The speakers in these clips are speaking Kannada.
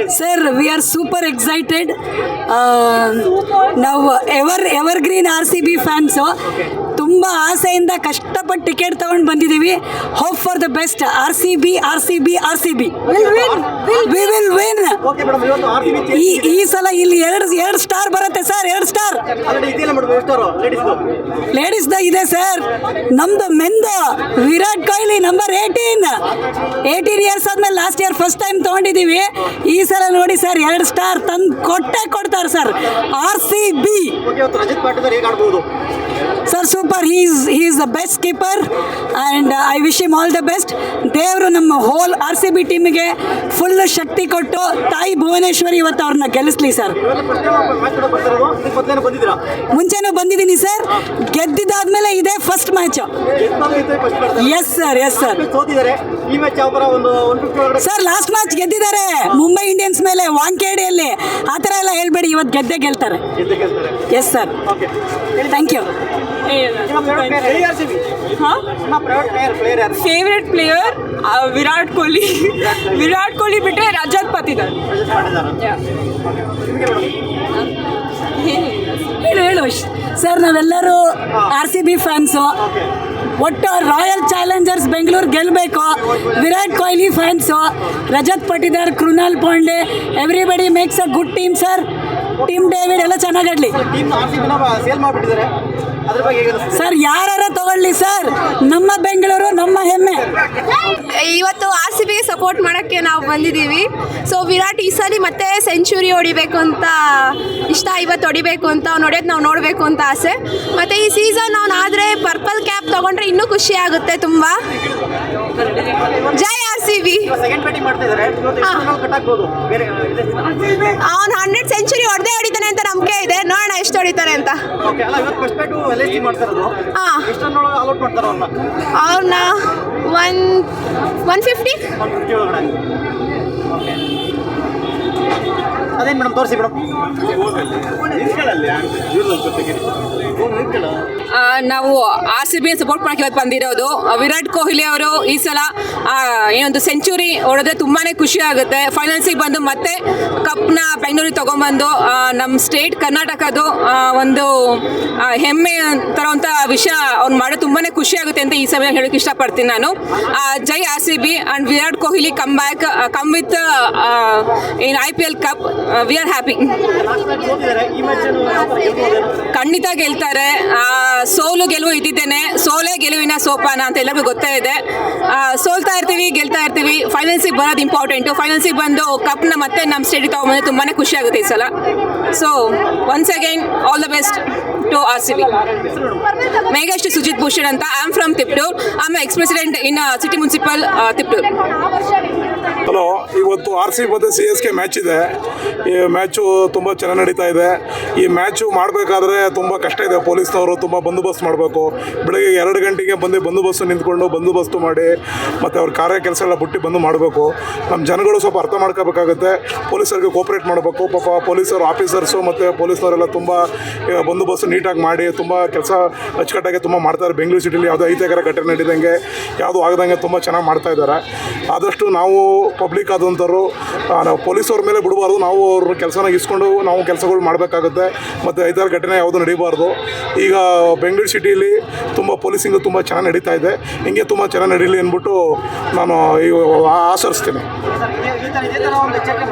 Sir, we are super excited. ನಾವು ಎವರ್ಗ್ರೀನ್ RCB ಫ್ಯಾನ್ಸು. ತುಂಬ ಆಸೆಯಿಂದ ಕಷ್ಟಪಟ್ಟು ಟಿಕೆಟ್ ತಗೊಂಡು ಬಂದಿದ್ದೀವಿ. Hope for the best. RCB will win. ಈ ಸಲ ಇಲ್ಲಿ ಎರಡು ಸ್ಟಾರ್ ಬರುತ್ತೆ ಸರ್. 2 ಸ್ಟಾರ್ ಲೇಡೀಸ್ದ ಇದೆ ಸರ್. ನಮ್ದು ಮೆಂದು ವಿರಾಟ್ ಕೊಹ್ಲಿ ನಂಬರ್ 18 ಇಯರ್ಸ್ ಆದ್ಮೇಲೆ ಲಾಸ್ಟ್ ಇಯರ್ ಫಸ್ಟ್ ಟೈಮ್ ತಗೊಂಡಿದ್ದೀವಿ. ಈ ಸಲ ನೋಡಿ ಸರ್ 2 ಸ್ಟಾರ್ ತಂದು ಕೊಡ್ತಾರೆ sir. RCB sir super. he is the best keeper and I wish him all the best. ದೇವರು ನಮ್ಮ ಹೋಲ್ RCB ಟೀಮಿಗೆ ಫುಲ್ ಶಕ್ತಿ ಕೊಟ್ಟು ತಾಯಿ ಭುವನೇಶ್ವರಿ ಇವತ್ತು ಅವ್ರನ್ನ ಗೆಲ್ಲಿಸ್ಲಿ ಸರ್. ಮುಂಚೆನೂ ಬಂದಿದ್ದೀನಿ ಸರ್. ಗೆದ್ದಿದ್ದಾದ್ಮೇಲೆ ಇದೇ first match. Yes sir sir last match ಗೆದ್ದಿದ್ದಾರೆ ಮುಂಬೈ ಇಂಡಿಯನ್ಸ್ ಮೇಲೆ ವಾಂಖೇಡೆಯಲ್ಲಿ. ಆ ಥರ ಎಲ್ಲ ಹೇಳ್ಬೇಡಿ, ಇವತ್ತು ಗೆಲ್ತಾರೆ. Yes sir, thank you. Favourite player Virat Kohli ಬಿಟ್ಟರೆ ರಜತ್ ಪತಿದಾರ್. ಹೇಳು ಸರ್. ನಾವೆಲ್ಲರೂ RCB ಫ್ಯಾನ್ಸು. ಒಟ್ಟು ರಾಯಲ್ ಚಾಲೆಂಜರ್ಸ್ ಬೆಂಗಳೂರು ಗೆಲ್ಲಬೇಕು. Virat Kohli fans, Rajat Patidar, Krunal Pandya, everybody makes a good team sir. Tim David ಎಲ್ಲ ಚೆನ್ನಾಗಾಡ್ಲಿ ಸರ್. ಯಾರ ತಗೊಳ್ಳಿ ಸರ್, ನಮ್ಮ ಬೆಂಗಳೂರು ನಮ್ಮ ಹೆಮ್ಮೆ. ಇವತ್ತು RCBಗೆ ಸಪೋರ್ಟ್ ಮಾಡೋಕ್ಕೆ ನಾವು ಬಂದಿದ್ದೀವಿ. ಸೊ ವಿರಾಟ್ ಈ ಸಲ ಮತ್ತೆ ಸೆಂಚುರಿ ಹೊಡಿಬೇಕು ಅಂತ ಇಷ್ಟ. ಇವತ್ತು ಹೊಡಿಬೇಕು ಅಂತ ಹೊಡೆಯೋದು ನಾವು ನೋಡಬೇಕು ಅಂತ ಆಸೆ. ಮತ್ತು ಈ ಸೀಸನ್ ಆದರೆ ಪರ್ಪಲ್ ಕ್ಯಾಪ್ ತೊಗೊಂಡ್ರೆ ಇನ್ನೂ ಖುಷಿ ಆಗುತ್ತೆ ತುಂಬ. ಜೈ RCB. ಅವನು 100 ಸೆಂಚುರಿ ಹೊಡಿತಾನೆ ಅಂತ ನಂಬಿಕೆ ಇದೆ. ನೋಡೋಣ ಎಷ್ಟು ಹೊಡಿತಾನೆ ಅಂತ. ಅವ್ರನ್ನ 150. ಅದೇನು ಮೇಡಮ್ ತೋರಿಸಿ ಮೇಡಮ್. ನಾವು RCB ಸಪೋರ್ಟ್ ಮಾಡೋಕ್ಕೆ ಇವತ್ತು ಬಂದಿರೋದು. ವಿರಾಟ್ ಕೊಹ್ಲಿ ಅವರು ಈ ಸಲ ಏನೊಂದು ಸೆಂಚುರಿ ಹೊಡೆದ್ರೆ ತುಂಬಾ ಖುಷಿ ಆಗುತ್ತೆ. ಫೈನಲ್ಸಿಗೆ ಬಂದು ಮತ್ತೆ ಕಪ್ನ ಬೆಂಗಳೂರಿಗೆ ತೊಗೊಂಬಂದು ನಮ್ಮ ಸ್ಟೇಟ್ ಕರ್ನಾಟಕದ್ದು ಒಂದು ಹೆಮ್ಮೆ ತರೋವಂಥ ವಿಷಯ ಅವ್ನು ಮಾಡೋದು ತುಂಬಾ ಖುಷಿ ಆಗುತ್ತೆ ಅಂತ ಈ ಸಮಯ ಹೇಳೋಕ್ಕೆ ಇಷ್ಟಪಡ್ತೀನಿ ನಾನು. ಜೈ RCB and Virat Kohli come with in IPL cup. We are happy. ಖಂಡಿತ ಗೆಲ್ತಾರೆ. ಸೋಲು ಗೆಲುವು ಇದ್ದಿದ್ದೇನೆ, ಸೋಲೇ ಗೆಲುವಿನ ಸೋಪಾನ ಅಂತ ಎಲ್ಲರಿಗೂ ಗೊತ್ತೇ ಇದೆ. ಸೋಲ್ತಾ ಇರ್ತೀವಿ, ಗೆಲ್ತಾ ಇರ್ತೀವಿ. ಫೈನಲ್ಸಿಗೆ ಬರೋದು ಇಂಪಾರ್ಟೆಂಟು. ಫೈನಲ್ಸಿಗೆ ಬಂದು ಕಪ್ನ ಮತ್ತೆ ನಮ್ಮ ಸ್ಟೇಟಿಗೆ ತಗೊಂಡ್ಬಂದು ತುಂಬಾ ಖುಷಿ ಆಗುತ್ತೆ ಈ ಸಲ. So once again all the best to RCB. Meghashree Sujith Bhushan ಅಂತ. I am from Tiptur. I am ex president in city municipal Tiptur. Hello, ಇವತ್ತು RCB ಮತ್ತು CSK ಮ್ಯಾಚ್ ಇದೆ. ಈ ಮ್ಯಾಚು ತುಂಬ ಚೆನ್ನಾಗಿ ನಡೀತಾ ಇದೆ. ಈ ಮ್ಯಾಚು ಮಾಡಬೇಕಾದ್ರೆ ತುಂಬ ಕಷ್ಟ ಇದೆ. ಪೊಲೀಸ್ನವರು ತುಂಬ ಬಂದೋಬಸ್ತ್ ಮಾಡಬೇಕು. ಬೆಳಗ್ಗೆ 2 ಗಂಟೆಗೆ ಬಂದು ಬಂದೋಬಸ್ತು ನಿಂತ್ಕೊಂಡು ಬಂದೋಬಸ್ತು ಮಾಡಿ ಮತ್ತು ಅವ್ರ ಕಾರ್ಯ ಕೆಲಸ ಎಲ್ಲ ಬಿಟ್ಟು ಬಂದು ಮಾಡಬೇಕು. ನಮ್ಮ ಜನಗಳು ಸ್ವಲ್ಪ ಅರ್ಥ ಮಾಡ್ಕೋಬೇಕಾಗುತ್ತೆ. ಪೊಲೀಸರಿಗೆ ಕೋಪ್ರೇಟ್ ಮಾಡಬೇಕು. ಪಾಪ ಪೊಲೀಸರು ಆಫೀಸರ್ಸು ಮತ್ತು ಪೊಲೀಸ್ನವರೆಲ್ಲ ತುಂಬ ಬಂದೋಬಸ್ತು ನೀಟಾಗಿ ಮಾಡಿ ತುಂಬ ಕೆಲಸ ಅಚ್ಚುಕಟ್ಟಾಗಿ ತುಂಬ ಮಾಡ್ತಾರೆ. ಬೆಂಗಳೂರು ಸಿಟಿಲಿ ಯಾವುದೋ ಅಹಿತಕರ ಘಟನೆ ನಡೀದಂಗೆ ಯಾವುದೂ ಆಗದಂಗೆ ತುಂಬ ಚೆನ್ನಾಗಿ ಮಾಡ್ತಾಯಿದ್ದಾರೆ. ಆದಷ್ಟು ನಾವು ಪಬ್ಲಿಕ್ ಆದಂಥವ್ರು ನಾವು ಪೊಲೀಸವ್ರ ಮೇಲೆ ಬಿಡಬಾರ್ದು. ನಾವು ಅವ್ರ ಕೆಲಸನ ಇಸ್ಕೊಂಡು ನಾವು ಕೆಲಸಗಳು ಮಾಡಬೇಕಾಗುತ್ತೆ. ಮತ್ತು ಐದಾರು ಘಟನೆ ಯಾವುದೂ ನಡೀಬಾರ್ದು. ಈಗ ಬೆಂಗಳೂರು ಸಿಟಿಯಲ್ಲಿ ತುಂಬ ಪೊಲೀಸಿಂಗು ತುಂಬ ಚೆನ್ನಾಗಿ ನಡೀತಾ ಇದೆ. ಹಿಂಗೆ ತುಂಬ ಚೆನ್ನಾಗಿ ನಡೀಲಿ ಅಂದ್ಬಿಟ್ಟು ನಾನು ಆಚರಿಸ್ತೀನಿ.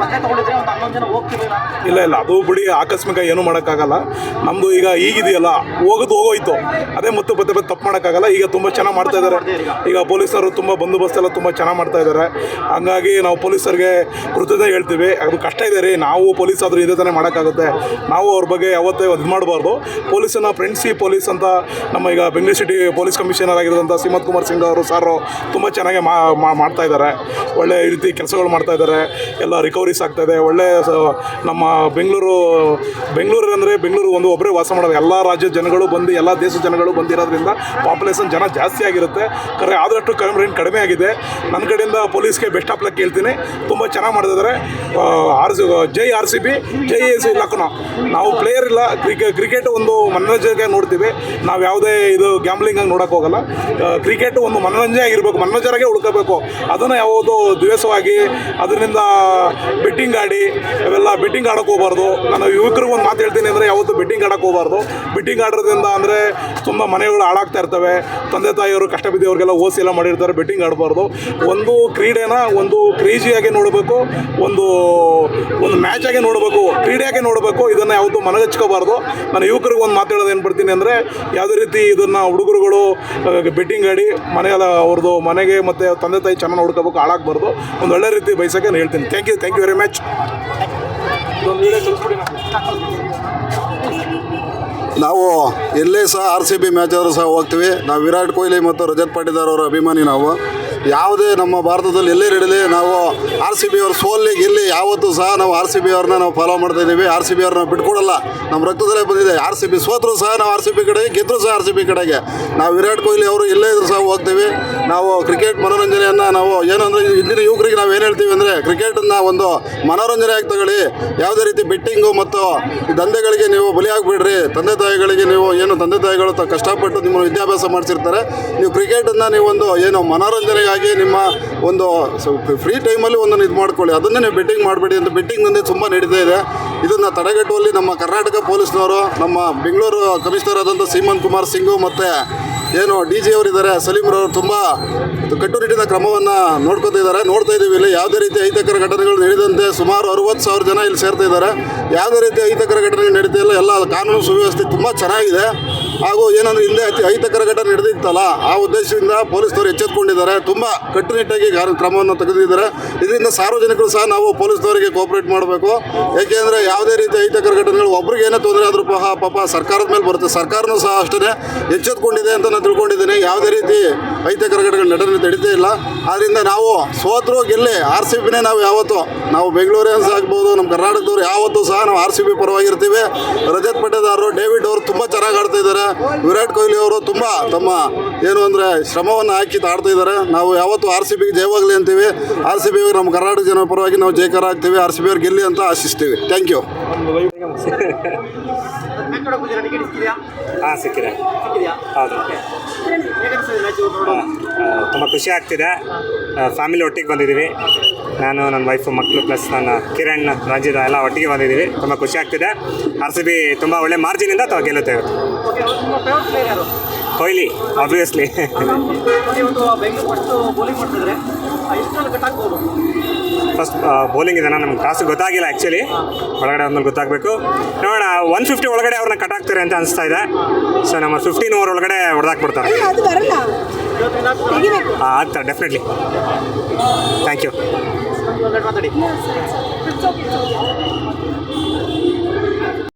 ಇಲ್ಲ ಅದು ಬಿಡಿ, ಆಕಸ್ಮಿಕ ಏನೂ ಮಾಡೋಕ್ಕಾಗಲ್ಲ. ನಮ್ಮದು ಈಗ ಈಗಿದೆಯಲ್ಲ, ಹೋಗೋಯ್ತು. ಅದೇ ಮತ್ತೆ ತಪ್ಪು ಮಾಡೋಕ್ಕಾಗಲ್ಲ. ಈಗ ತುಂಬ ಚೆನ್ನಾಗಿ ಮಾಡ್ತಾಯಿದ್ದಾರೆ. ಈಗ ಪೊಲೀಸರು ತುಂಬ ಬಂದೋಬಸ್ತೆಲ್ಲ ತುಂಬ ಚೆನ್ನಾಗಿ ಮಾಡ್ತಾಯಿದ್ದಾರೆ. ಹಂಗಾಗಿ ನಾವು ಪೊಲೀಸರಿಗೆ ಕೃತಜ್ಞತೆ ಹೇಳ್ತೀವಿ. ಅದು ಕಷ್ಟ ಇದೆ ರೀ. ನಾವು ಪೊಲೀಸ್ ಆದರೂ ಇದೇ ತಾನೇ ಮಾಡೋಕ್ಕಾಗುತ್ತೆ. ನಾವು ಅವ್ರ ಬಗ್ಗೆ ಯಾವತ್ತೇ ಇದು ಮಾಡಬಾರ್ದು. ಪೊಲೀಸನ್ನು ಫ್ರೆಂಡ್ಸಿ ಪೊಲೀಸ್ ಅಂತ ನಮ್ಮ ಈಗ ಬೆಂಗಳೂರು ಸಿಟಿ ಪೊಲೀಸ್ ಕಮಿಷನರ್ ಆಗಿರೋಂಥ ಶ್ರೀಮಂತ್ ಕುಮಾರ್ ಸಿಂಗ್ ಅವರು ಸಾರು ತುಂಬ ಚೆನ್ನಾಗಿ ಮಾಡ್ತಾಯಿದ್ದಾರೆ. ಒಳ್ಳೆ ರೀತಿ ಕೆಲಸಗಳು ಮಾಡ್ತಾಯಿದ್ದಾರೆ. ಎಲ್ಲ ರಿಕವರೀಸ್ ಆಗ್ತಾಯಿದೆ. ಒಳ್ಳೆ ನಮ್ಮ ಬೆಂಗಳೂರು ಅಂದರೆ ಬೆಂಗಳೂರು ಒಬ್ಬರೇ ವಾಸ ಮಾಡೋದು. ಎಲ್ಲ ರಾಜ್ಯದ ಜನಗಳು ಬಂದು, ಎಲ್ಲ ದೇಶದ ಜನಗಳು ಬಂದಿರೋದ್ರಿಂದ ಪಾಪ್ಯುಲೇಷನ್ ಜನ ಜಾಸ್ತಿ ಆಗಿರುತ್ತೆ. ಆದಷ್ಟು ಕ್ರೈಮ್ ರೇಟ್ ಕಡಿಮೆ ಆಗಿದೆ. ನನ್ನ ಕಡೆಯಿಂದ ಪೊಲೀಸ್ಗೆ ಬೆಸ್ಟ್ ಆಫ್ ಲಕ್ ಹೇಳ್ತೀನಿ. ತುಂಬ ಚೆನ್ನಾಗಿ ಮಾಡ್ತಿದ್ದಾರೆ. ಜೈ RCB, ಜೈ AS ಲಕ್ನೋ. ನಾವು ಪ್ಲೇಯರ್ ಇಲ್ಲ, ಕ್ರಿಕೆಟ್ ಒಂದು ಮನೋರಂಜನೆಗೆ ನೋಡ್ತೀವಿ. ನಾವು ಯಾವುದೇ ಇದು ಗ್ಯಾಮ್ಲಿಂಗಾಗಿ ನೋಡೋಕೆ ಹೋಗಲ್ಲ. ಕ್ರಿಕೆಟ್ ಒಂದು ಮನೋರಂಜನೆ ಆಗಿರಬೇಕು, ಮನೋರಂಜನೆಗೆ ಉಳ್ಕೋಬೇಕು. ಅದನ್ನು ಯಾವುದೋ ದ್ವೇಷವಾಗಿ ಅದರಿಂದ ಬೆಟ್ಟಿಂಗ್ ಆಡಿ ಅವೆಲ್ಲ ಬೆಟ್ಟಿಂಗ್ ಆಡೋಕೆ ಹೋಗಬಾರ್ದು. ನಾನು ಯುವಕರಿಗೆ ಒಂದು ಮಾತು ಹೇಳ್ತೀನಿ ಅಂದರೆ ಯಾವತ್ತೂ ಬೆಟ್ಟಿಂಗ್ ಆಡೋಕೆ ಹೋಗಬಾರ್ದು. ಬೆಟ್ಟಿಂಗ್ ಆಡೋದ್ರಿಂದ ಅಂದರೆ ತುಂಬ ಮನೆಗಳು ಹಾಳಾಗ್ತಾ ಇರ್ತವೆ. ತಂದೆ ತಾಯಿಯವರು ಕಷ್ಟ ಬಿದ್ದವ್ರಿಗೆಲ್ಲ ಓಸಿ ಎಲ್ಲ ಮಾಡಿರ್ತಾರೆ. ಬೆಟ್ಟಿಂಗ್ ಆಡಬಾರ್ದು. ಒಂದು ಕ್ರೀಡೆನ ಒಂದು ಕ್ರೇಜಿಯಾಗಿ ನೋಡಬೇಕು, ಒಂದು ಮ್ಯಾಚ್ ಆಗಿ ನೋಡಬೇಕು, ಕ್ರೀಡೆಯಾಗಿ ನೋಡಬೇಕು. ಇದನ್ನು ಯಾವತ್ತೂ ಮನಗಚ್ಕೋಬಾರ್ದು. ನಾನು ಯುವಕರಿಗೆ ಒಂದು ಮಾತು ಹೇಳೋದು ಏನು ಪಡ್ತೀನಿ ಅಂದರೆ ಯಾವುದೇ ರೀತಿ ಇದನ್ನು ಹುಡುಗರುಗಳು ಬೆಟ್ಟಿಂಗ್ ಆಡಿ ಮನೆಯೆಲ್ಲ ಅವ್ರದ್ದು ಮನೆಗೆ ಮತ್ತು ತಂದೆ ತಾಯಿ ಚೆನ್ನಾಗಿ ನೋಡ್ಕೋಬೇಕು, ಹಾಳಾಗಬಾರ್ದು. ಒಂದು ಒಳ್ಳೆ ರೀತಿ ಬಯಸೋಕೆ ನಾನು ಹೇಳ್ತೀನಿ. Thank you very much. ನಾವು ಎಲ್ಲೇ ಸಹ RCB ಮ್ಯಾಚ್ ಆದರೂ ಸಹ ಹೋಗ್ತೀವಿ. ನಾವು ವಿರಾಟ್ ಕೊಹ್ಲಿ ಮತ್ತು ರಜತ್ ಪಾಟಿದಾರ್ ಅವರ ಅಭಿಮಾನಿ. ನಾವು ಯಾವುದೇ ನಮ್ಮ ಭಾರತದಲ್ಲಿ ಎಲ್ಲೇ ಇರಲಿ ನಾವು RCB ಅವ್ರ ಸೋಲ್ಲಿ ಗೆಲ್ಲಿ ಯಾವತ್ತೂ ಸಹ ನಾವು RCB ಅವ್ರನ್ನ ನಾವು ಫಾಲೋ ಮಾಡ್ತಾ ಇದ್ದೀವಿ. RCB ಅವ್ರನ್ನ ಬಿಟ್ಕೊಡಲ್ಲ. ನಮ್ಮ ರಕ್ತದಲ್ಲೇ ಬಂದಿದೆ. RCB ಸೋತರೂ ಸಹ ನಾವು RCB ಕಡೆಗೆ, ಗೆದ್ದರೂ ಸಹ RCB ಕಡೆಗೆ. ನಾವು ವಿರಾಟ್ ಕೊಹ್ಲಿ ಅವರು ಎಲ್ಲೇ ಇದ್ರೂ ಸಹ ಹೋಗ್ತೀವಿ. ನಾವು ಕ್ರಿಕೆಟ್ ಮನೋರಂಜನೆಯನ್ನು ನಾವು ಏನಂದರೆ ಇಂದಿನ ಯುವಕರಿಗೆ ನಾವು ಏನು ಹೇಳ್ತೀವಿ ಅಂದರೆ ಕ್ರಿಕೆಟನ್ನು ಒಂದು ಮನೋರಂಜನೆಯಾಗಿ ತಗೊಳ್ಳಿ. ಯಾವುದೇ ರೀತಿ ಬೆಟ್ಟಿಂಗು ಮತ್ತು ದಂಧೆಗಳಿಗೆ ನೀವು ಬಲಿಯಾಗಿಬಿಡ್ರಿ. ತಂದೆ ತಾಯಿಗಳಿಗೆ ನೀವು ಏನು ತಂದೆ ತಾಯಿಗಳು ಕಷ್ಟಪಟ್ಟು ನಿಮ್ಮನ್ನು ವಿದ್ಯಾಭ್ಯಾಸ ಮಾಡಿಸಿರ್ತಾರೆ. ನೀವು ಕ್ರಿಕೆಟನ್ನು ನೀವು ಒಂದು ಏನು ಮನೋರಂಜನೆಗಾಗಿ ನಿಮ್ಮ ಒಂದು ಫ್ರೀ ಟೈಮಲ್ಲಿ ಒಂದನ್ನು ಇದು ಮಾಡ್ಕೊಳ್ಳಿ. ಅದನ್ನೇ ನೀವು ಬೆಟ್ಟಿಂಗ್ ಮಾಡಬೇಡಿ ಅಂತ ಬೆಟ್ಟಿಂಗ್ ದಂಧೆ ತುಂಬ ನಡೀತಾ ಇದೆ. ಇದನ್ನು ತಡೆಗಟ್ಟುವಲ್ಲಿ ನಮ್ಮ ಕರ್ನಾಟಕ ಪೊಲೀಸ್ನವರು, ನಮ್ಮ ಬೆಂಗಳೂರು ಕಮಿಷನರ್ ಆದಂಥ ಸೀಮಂತ್ ಕುಮಾರ್ ಸಿಂಗು ಮತ್ತು ಏನು DG ಅವರಿದ್ದಾರೆ ಸಲೀಮ್ರವರು ತುಂಬ ಕಟ್ಟುನಿಟ್ಟಿನ ಕ್ರಮವನ್ನು ನೋಡ್ತಾ ಇದ್ದೀವಿ. ಇಲ್ಲಿ ಯಾವುದೇ ರೀತಿ ಅಹಿತಕರ ಘಟನೆಗಳು ನಡೆದಂತೆ ಸುಮಾರು 60,000 ಜನ ಇಲ್ಲಿ ಸೇರ್ತಾ ಇದ್ದಾರೆ. ಯಾವುದೇ ರೀತಿ ಅಹಿತಕರ ಘಟನೆಗಳು ನಡೀತಾ ಇಲ್ಲ. ಎಲ್ಲ ಕಾನೂನು ಸುವ್ಯವಸ್ಥೆ ತುಂಬ ಚೆನ್ನಾಗಿದೆ. ಹಾಗೂ ಏನಂದರೆ ಇಲ್ಲೇ ಅಹಿತಕರ ಘಟನೆ ನಡೆದಿತ್ತಲ್ಲ, ಆ ಉದ್ದೇಶದಿಂದ ಪೊಲೀಸ್ನವರು ಎಚ್ಚೆತ್ತುಕೊಂಡಿದ್ದಾರೆ. ತುಂಬ ಕಟ್ಟುನಿಟ್ಟಾಗಿ ಕ್ರಮವನ್ನು ತೆಗೆದಿದ್ದಾರೆ. ಇದರಿಂದ ಸಾರ್ವಜನಿಕರು ಸಹ ನಾವು ಪೊಲೀಸ್ನವರಿಗೆ ಕೋಆಪರೇಟ್ ಮಾಡಬೇಕು. ಏಕೆಂದರೆ ಯಾವುದೇ ರೀತಿ ಅಹಿತಕರ ಘಟನೆಗಳು ಒಬ್ರಿಗೆ ಏನೇ ತೊಂದರೆ ಆದರೂ ಪಾಪ ಸರ್ಕಾರದ ಮೇಲೆ ಬರುತ್ತೆ. ಸರ್ಕಾರನೂ ಸಹ ಅಷ್ಟೇ ಎಚ್ಚೆತ್ತುಕೊಂಡಿದೆ ಅಂತ ನಾನು ತಿಳ್ಕೊಂಡಿದ್ದೀನಿ. ಯಾವುದೇ ರೀತಿ ಅಹಿತಕರ ಘಟನೆಗಳು ನಡೀತಾ ಇಲ್ಲ. ಆದ್ದರಿಂದ ನಾವು ಸೋತರೂ ಗೆಲ್ಲಿ RCBನೇ ನಾವು ಯಾವತ್ತೂ, ನಾವು ಬೆಂಗಳೂರಿಯನ್ಸ್ ಆಗ್ಬೋದು, ನಮ್ಮ ಕರ್ನಾಟಕದವ್ರು ಯಾವತ್ತೂ ಸಹ ನಾವು RCB ಪರವಾಗಿರ್ತೀವಿ. ರಜತ್ ಪಾಟಿದಾರ್, ಡೇವಿಡ್ ಅವರು ತುಂಬ ಚೆನ್ನಾಗಿ ಆಡ್ತಾ ಇದ್ದಾರೆ. ವಿರಾಟ್ ಕೊಹ್ಲಿ ಅವರು ತುಂಬ ತಮ್ಮ ಏನು ಅಂದರೆ ಶ್ರಮವನ್ನು ಹಾಕಿ ಆಡ್ತಾ ಇದ್ದಾರೆ. ನಾವು ಯಾವತ್ತೂ RCBಗೆ ಜಯವಾಗಲಿ ಅಂತೀವಿ. RCB ನಮ್ಮ ಕರ್ನಾಟಕ ಜನ ಪರವಾಗಿ ನಾವು ಜಯಕಾರ ಆಗ್ತೀವಿ. RCB ಅವ್ರು ಗೆಲ್ಲಿ ಅಂತ ಆಶಿಸ್ತೀವಿ. Thank you. ಹಾಂ, ಸಿಕ್ಕಿದೆ. ಹೌದು, ತುಂಬ ಖುಷಿ ಆಗ್ತಿದೆ. ಫ್ಯಾಮಿಲಿ ಒಟ್ಟಿಗೆ ಬಂದಿದ್ದೀವಿ. ನಾನು, ನನ್ನ ವೈಫು, ಮಕ್ಕಳು ಪ್ಲಸ್ ನನ್ನ ಕಿರಣ್, ರಂಜಿತ ಎಲ್ಲ ಒಟ್ಟಿಗೆ ಬಂದಿದ್ದೀವಿ. ತುಂಬ ಖುಷಿ ಆಗ್ತಿದೆ. RCB ತುಂಬ ಒಳ್ಳೆ ಮಾರ್ಜಿನಿಂದ ಗೆಲ್ಲುತ್ತೇವೆ. ಕೊಹ್ಲಿ ಆಬ್ವಿಯಸ್ಲಿ. ಫಸ್ಟ್ ಬೌಲಿಂಗ್ ಇದೆ. ನಮ್ಗೆ ಕಾಸು ಗೊತ್ತಾಗಿಲ್ಲ ಆ್ಯಕ್ಚುಲಿ. ಒಳಗಡೆ ಆದ್ಮೇಲೆ ಗೊತ್ತಾಗಬೇಕು. ನೋಡೋಣ, 150 ಒಳಗಡೆ ಅವ್ರನ್ನ ಕಟ್ ಆಗ್ತಾರೆ ಅಂತ ಅನಿಸ್ತಾ ಇದೆ. ಸೊ ನಮ್ಮ 15 ಓವರ್ ಒಳಗಡೆ ಹೊಡೆದಾಕ್ಬಿಡ್ತಾರೆ. ಆಗ್ತಾರೆ ಡೆಫಿನೆಟ್ಲಿ. Thank you.